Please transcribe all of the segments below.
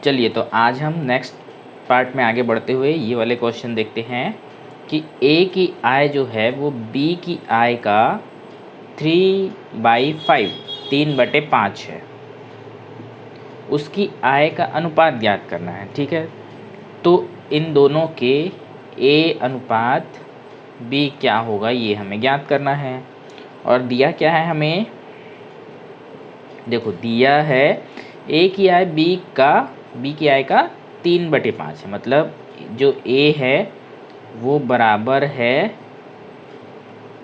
चलिए तो आज हम नेक्स्ट पार्ट में आगे बढ़ते हुए ये वाले क्वेश्चन देखते हैं कि ए की आय जो है वो बी की आय का 3/5 3/5 है, उसकी आय का अनुपात ज्ञात करना है। ठीक है, तो इन दोनों के ए अनुपात बी क्या होगा ये हमें ज्ञात करना है। और दिया क्या है हमें, देखो दिया है ए की आय बी की आय का 3/5 है, मतलब जो ए है वो बराबर है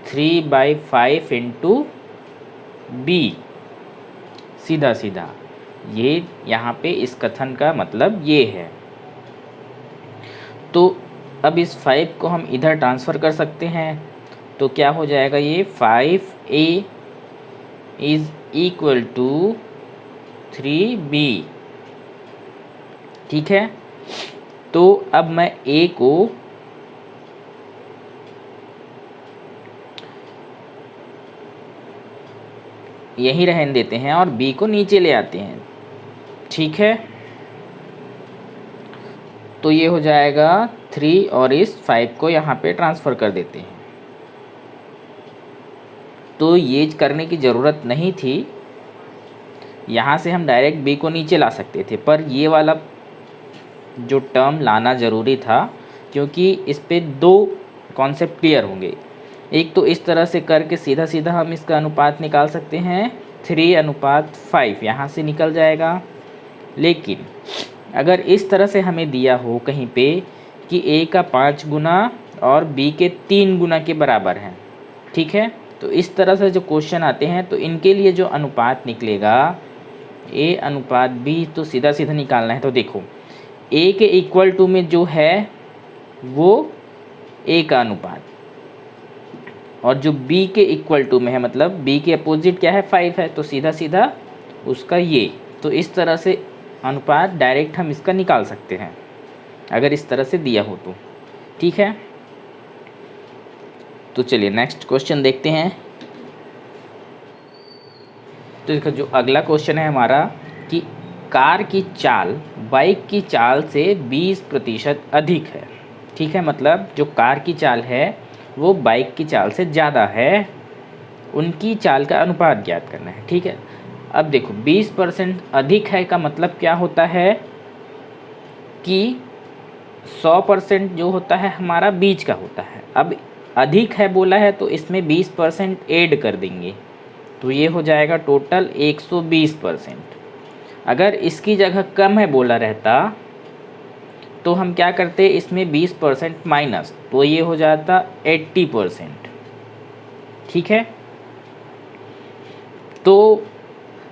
3/5 इंटू बी। सीधा सीधा ये यहाँ पे इस कथन का मतलब ये है। तो अब इस 5 को हम इधर ट्रांसफ़र कर सकते हैं, तो क्या हो जाएगा, ये 5a is equal to 3b। ठीक है, तो अब मैं a को यहीं रहने देते हैं और b को नीचे ले आते हैं। ठीक है, तो ये हो जाएगा 3 और इस 5 को यहाँ पे ट्रांसफ़र कर देते हैं। तो ये करने की ज़रूरत नहीं थी, यहाँ से हम डायरेक्ट बी को नीचे ला सकते थे, पर ये वाला जो टर्म लाना ज़रूरी था क्योंकि इस पे दो कॉन्सेप्ट क्लियर होंगे। एक तो इस तरह से करके सीधा सीधा हम इसका अनुपात निकाल सकते हैं, 3/5 यहाँ से निकल जाएगा। लेकिन अगर इस तरह से हमें दिया हो कहीं पे कि a का 5 गुना और b के 3 गुना के बराबर है, ठीक है, तो इस तरह से जो क्वेश्चन आते हैं तो इनके लिए जो अनुपात निकलेगा a अनुपात b, तो सीधा सीधा निकालना है। तो देखो a के इक्वल टू में जो है वो a का अनुपात, और जो b के इक्वल टू में है मतलब b के अपोजिट क्या है 5 है, तो सीधा सीधा उसका ये। तो इस तरह से अनुपात डायरेक्ट हम इसका निकाल सकते हैं अगर इस तरह से दिया हो तो। ठीक है, तो चलिए नेक्स्ट क्वेश्चन देखते हैं। तो देखो जो अगला क्वेश्चन है हमारा कि कार की चाल बाइक की चाल से 20% अधिक है। ठीक है, मतलब जो कार की चाल है वो बाइक की चाल से ज़्यादा है, उनकी चाल का अनुपात ज्ञात करना है। ठीक है, अब देखो 20% अधिक है का मतलब क्या होता है कि 100% जो होता है हमारा बीच का होता है। अब अधिक है बोला है तो इसमें 20% ऐड कर देंगे, तो ये हो जाएगा टोटल 120%। अगर इसकी जगह कम है बोला रहता तो हम क्या करते, इसमें 20% माइनस, तो ये हो जाता 80%। ठीक है, तो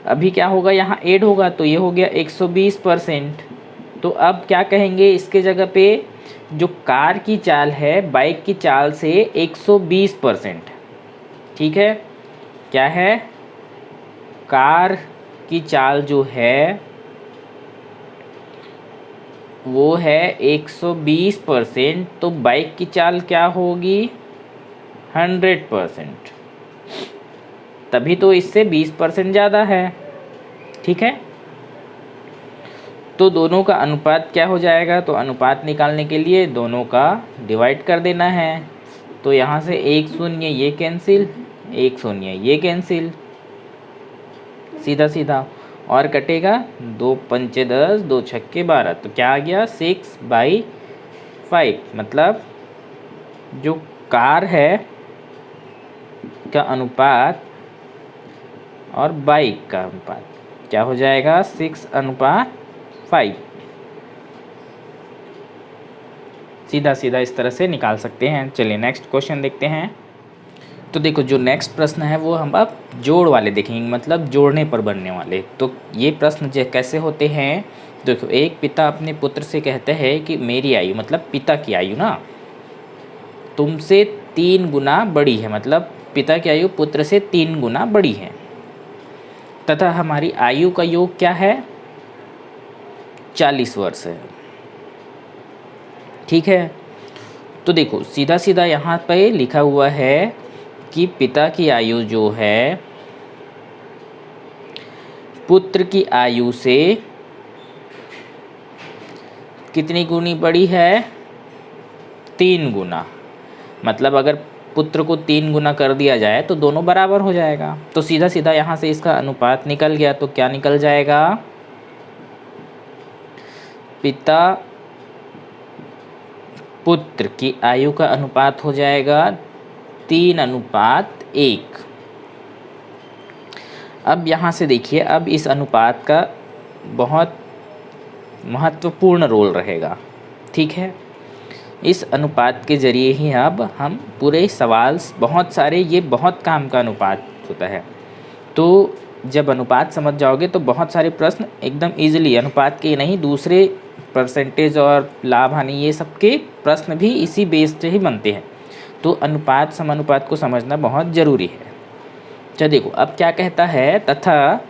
अभी क्या होगा, यहाँ ऐड होगा तो ये हो गया 120%। तो अब क्या कहेंगे इसके जगह पे, जो कार की चाल है बाइक की चाल से 120%। ठीक है, क्या है, कार की चाल जो है वो है 120%, तो बाइक की चाल क्या होगी 100%, तभी तो इससे 20% ज़्यादा है। ठीक है, तो दोनों का अनुपात क्या हो जाएगा, तो अनुपात निकालने के लिए दोनों का डिवाइड कर देना है। तो यहाँ से 1 शून्य ये कैंसिल, 1 शून्य ये कैंसिल, सीधा सीधा, और कटेगा 2 पंचे 10 2 छक्के 12, तो क्या आ गया 6/5। मतलब जो कार है का अनुपात और बाइक का अनुपात क्या हो जाएगा 6/5। सीधा सीधा इस तरह से निकाल सकते हैं। चलिए नेक्स्ट क्वेश्चन देखते हैं। तो देखो जो नेक्स्ट प्रश्न है वो हम अब जोड़ वाले देखेंगे, मतलब जोड़ने पर बनने वाले। तो ये प्रश्न कैसे होते हैं, देखो एक पिता अपने पुत्र से कहते हैं कि मेरी आयु, मतलब पिता की आयु ना तुमसे 3 गुना बड़ी है, मतलब पिता की आयु पुत्र से 3 गुना बड़ी है, तथा हमारी आयु का योग क्या है 40 वर्ष है। ठीक है, तो देखो सीधा सीधा यहाँ पे लिखा हुआ है कि पिता की आयु जो है पुत्र की आयु से कितनी गुनी बड़ी है? 3 गुना। मतलब अगर पुत्र को 3 गुना कर दिया जाए तो दोनों बराबर हो जाएगा। तो सीधा सीधा यहाँ से इसका अनुपात निकल गया। तो क्या निकल जाएगा? पिता पुत्र की आयु का अनुपात हो जाएगा 3:1। अब यहाँ से देखिए, अब इस अनुपात का बहुत महत्वपूर्ण रोल रहेगा। ठीक है, इस अनुपात के ज़रिए ही अब हम पूरे सवाल बहुत सारे, ये बहुत काम का अनुपात होता है। तो जब अनुपात समझ जाओगे तो बहुत सारे प्रश्न एकदम इजीली, अनुपात के नहीं दूसरे परसेंटेज और लाभ हानि ये सब के प्रश्न भी इसी बेस से ही बनते हैं। तो अनुपात समानुपात को समझना बहुत ज़रूरी है। चलो देखो अब क्या कहता है, तथा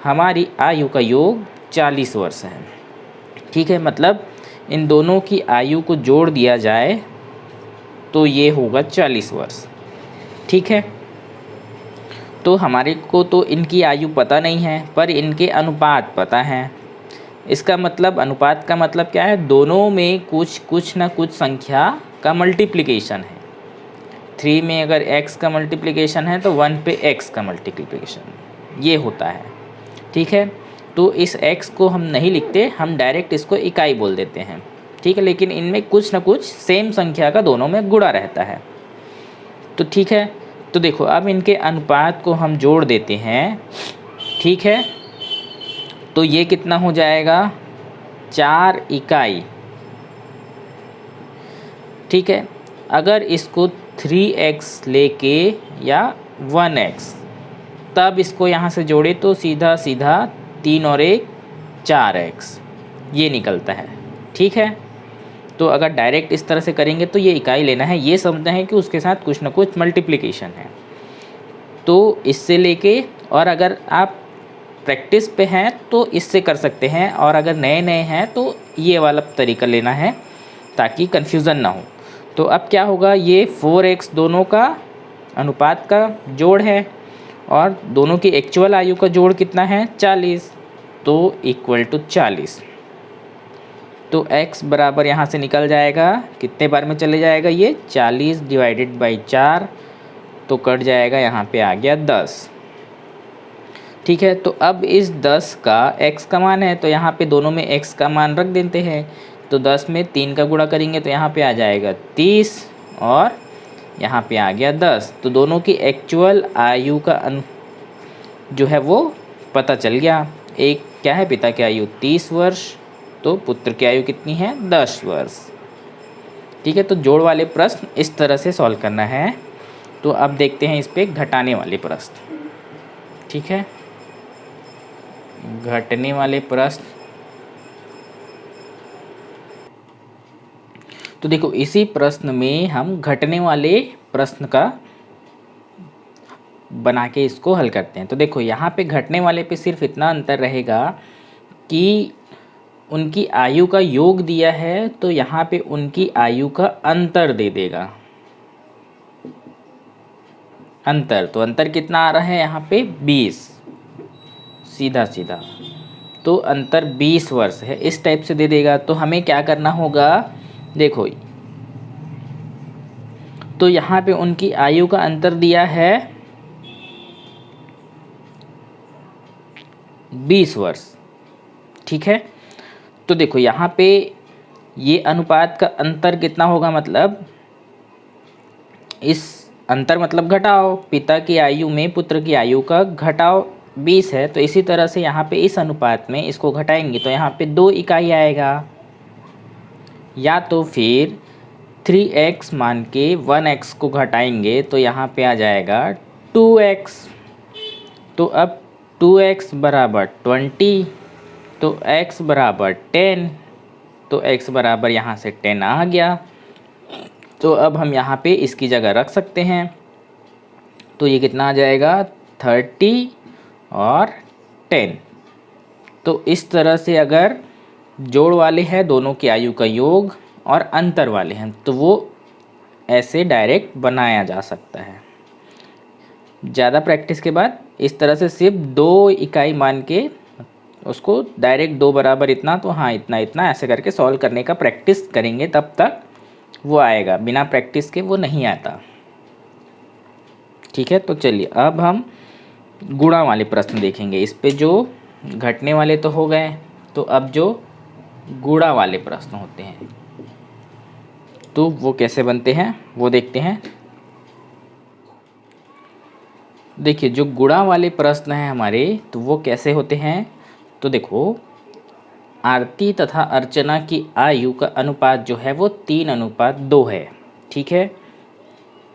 हमारी आयु का योग 40 वर्ष है। ठीक है, मतलब इन दोनों की आयु को जोड़ दिया जाए तो ये होगा 40 वर्ष। ठीक है, तो हमारे को तो इनकी आयु पता नहीं है पर इनके अनुपात पता है। इसका मतलब, अनुपात का मतलब क्या है? दोनों में कुछ ना कुछ संख्या का मल्टीप्लिकेशन है। 3 में अगर x का मल्टीप्लिकेशन है तो 1 पे x का मल्टीप्लिकेशन ये होता है। ठीक है, तो इस x को हम नहीं लिखते, हम डायरेक्ट इसको इकाई बोल देते हैं। ठीक है, लेकिन इनमें कुछ ना कुछ सेम संख्या का दोनों में गुणा रहता है। तो ठीक है, तो देखो अब इनके अनुपात को हम जोड़ देते हैं। ठीक है, तो ये कितना हो जाएगा? 4 इकाई। ठीक है, अगर इसको 3x लेके या 1x, तब इसको यहाँ से जोड़े तो सीधा सीधा 3 और 1 4x ये निकलता है। ठीक है, तो अगर डायरेक्ट इस तरह से करेंगे तो ये इकाई लेना है, ये समझना है कि उसके साथ कुछ ना कुछ मल्टीप्लिकेशन है। तो इससे लेके, और अगर आप प्रैक्टिस पे हैं तो इससे कर सकते हैं, और अगर नए नए हैं तो ये वाला तरीका लेना है ताकि कन्फ्यूज़न ना हो। तो अब क्या होगा, ये 4x दोनों का अनुपात का जोड़ है और दोनों की एक्चुअल आयु का जोड़ कितना है? 40। तो इक्वल टू 40। तो x बराबर यहाँ से निकल जाएगा, कितने बार में चले जाएगा ये? 40 डिवाइडेड बाई 4, तो कट जाएगा, यहाँ पे आ गया 10। ठीक है, तो अब इस 10 का x का मान है तो यहाँ पे दोनों में x का मान रख देते हैं। तो 10 में 3 का गुणा करेंगे तो यहाँ पे आ जाएगा 30 और यहाँ पे आ गया 10। तो दोनों की एक्चुअल आयु का जो है वो पता चल गया। एक क्या है, पिता की आयु 30 वर्ष, तो पुत्र की आयु कितनी है? 10 वर्ष। ठीक है, तो जोड़ वाले प्रश्न इस तरह से सॉल्व करना है। तो अब देखते हैं इस पे घटाने वाले प्रश्न। ठीक है, घटने वाले प्रश्न। तो देखो इसी प्रश्न में हम घटने वाले प्रश्न का बना के इसको हल करते हैं। तो देखो यहाँ पे घटने वाले पे सिर्फ इतना अंतर रहेगा कि उनकी आयु का योग दिया है तो यहाँ पे उनकी आयु का अंतर दे देगा। अंतर, तो अंतर कितना आ रहा है यहाँ पे? 20। सीधा सीधा तो अंतर 20 वर्ष है, इस टाइप से दे देगा। तो हमें क्या करना होगा, देखो तो यहाँ पे उनकी आयु का अंतर दिया है 20 वर्ष। ठीक है, तो देखो यहाँ पे ये अनुपात का अंतर कितना होगा, मतलब इस अंतर मतलब घटाओ, पिता की आयु में पुत्र की आयु का घटाओ 20 है, तो इसी तरह से यहाँ पे इस अनुपात में इसको घटाएंगे तो यहाँ पे 2 इकाई आएगा। या तो फिर 3x मान के 1x को घटाएंगे तो यहाँ पे आ जाएगा 2x। तो अब 2x बराबर 20, तो x बराबर 10, तो x बराबर यहाँ से 10 आ गया। तो अब हम यहाँ पे इसकी जगह रख सकते हैं। तो ये कितना आ जाएगा? 30 और 10। तो इस तरह से अगर जोड़ वाले हैं दोनों की आयु का योग और अंतर वाले हैं तो वो ऐसे डायरेक्ट बनाया जा सकता है। ज़्यादा प्रैक्टिस के बाद इस तरह से सिर्फ 2 इकाई मान के उसको डायरेक्ट 2 बराबर इतना तो हाँ इतना इतना ऐसे करके सॉल्व करने का प्रैक्टिस करेंगे तब तक वो आएगा, बिना प्रैक्टिस के वो नहीं आता। ठीक है, तो चलिए अब हम गुणा वाले प्रश्न देखेंगे। इस पे जो घटने वाले तो हो गए, तो अब जो गुणा वाले प्रश्न होते हैं तो वो कैसे बनते हैं वो देखते हैं। देखिए जो गुणा वाले प्रश्न हैं हमारे तो वो कैसे होते हैं, तो देखो आरती तथा अर्चना की आयु का अनुपात जो है वो 3:2 है। ठीक है,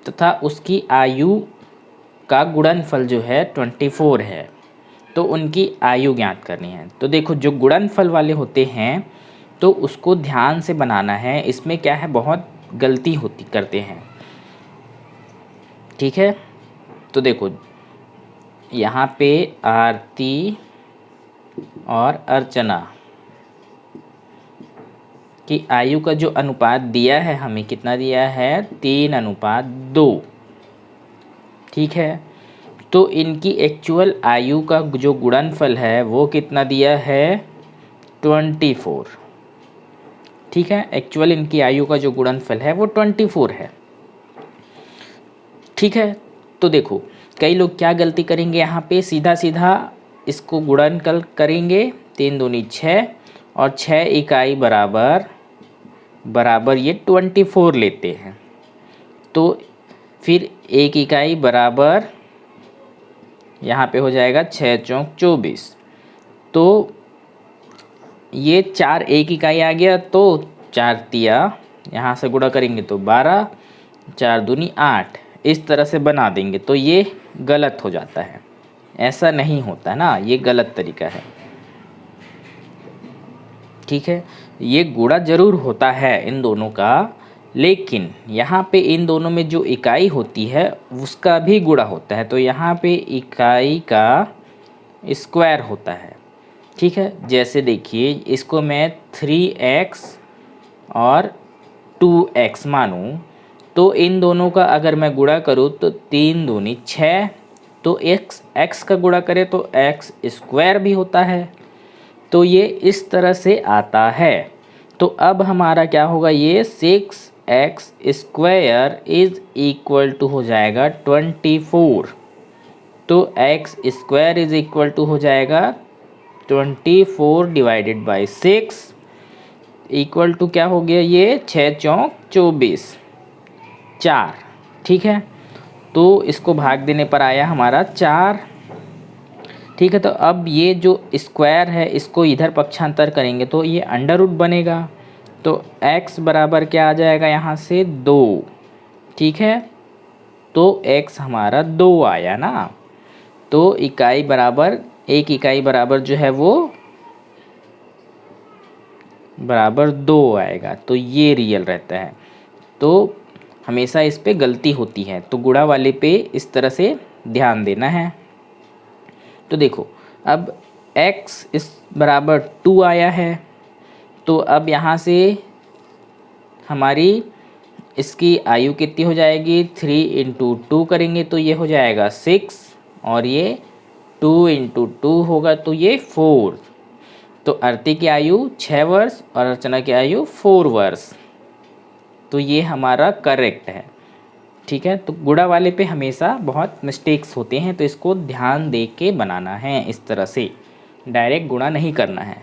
तथा उसकी आयु का गुणनफल जो है 24 है। तो उनकी आयु ज्ञात करनी है। तो देखो जो गुणनफल वाले होते हैं तो उसको ध्यान से बनाना है। इसमें क्या है, बहुत गलती होती करते हैं। ठीक है, तो देखो यहाँ पे आरती और अर्चना की आयु का जो अनुपात दिया है हमें, कितना दिया है, 3:2। ठीक है, तो इनकी एक्चुअल आयु का जो गुणनफल है वो कितना दिया है, 24। ठीक है, एक्चुअल इनकी आयु का जो गुणनफल है वो 24 है। ठीक है, तो देखो कई लोग क्या गलती करेंगे, यहाँ पे सीधा सीधा इसको गुणनफल करेंगे, 3 दूनी 6 और 6 इकाई बराबर बराबर ये 24 लेते हैं। तो फिर 1 इकाई बराबर यहाँ पे हो जाएगा 6 चौक 24। तो ये 4 1 इकाई आ गया, तो 4 तिया यहाँ से गुणा करेंगे तो 12, 4 दूनी 8, इस तरह से बना देंगे। तो ये गलत हो जाता है, ऐसा नहीं होता ना, ये गलत तरीका है। ठीक है, ये गुणा जरूर होता है इन दोनों का, लेकिन यहाँ पे इन दोनों में जो इकाई होती है उसका भी गुणा होता है। तो यहाँ पे इकाई का स्क्वायर होता है। ठीक है, जैसे देखिए इसको मैं 3x और 2x मानूँ, तो इन दोनों का अगर मैं गुणा करूँ तो 3 दूनी 6, तो x का गुणा करें तो x स्क्वायर भी होता है। तो ये इस तरह से आता है। तो अब हमारा क्या होगा, ये 6x square is equal to हो जाएगा 24। तो x square is equal to हो जाएगा 24 डिवाइडेड बाई 6 इक्वल टू क्या हो गया, ये 6 चौक 24 4। ठीक है, तो इसको भाग देने पर आया हमारा 4। ठीक है, तो अब ये जो स्क्वायर है इसको इधर पक्षांतर करेंगे तो ये अंडर रूट बनेगा। तो x बराबर क्या आ जाएगा यहाँ से 2। ठीक है, तो x हमारा 2 आया ना। तो इकाई बराबर 1 इकाई बराबर जो है वो बराबर 2 आएगा। तो ये रियल रहता है। तो हमेशा इस पे गलती होती है, तो गुणा वाले पे इस तरह से ध्यान देना है। तो देखो अब x इस बराबर 2 आया है, तो अब यहाँ से हमारी इसकी आयु कितनी हो जाएगी, 3 × 2 करेंगे तो ये हो जाएगा 6, और ये 2 × 2 होगा तो ये 4। तो आरती की आयु 6 वर्ष और अर्चना की आयु 4 वर्ष। तो ये हमारा करेक्ट है। ठीक है, तो गुणा वाले पे हमेशा बहुत मिस्टेक्स होते हैं, तो इसको ध्यान दे के बनाना है। इस तरह से डायरेक्ट गुणा नहीं करना है।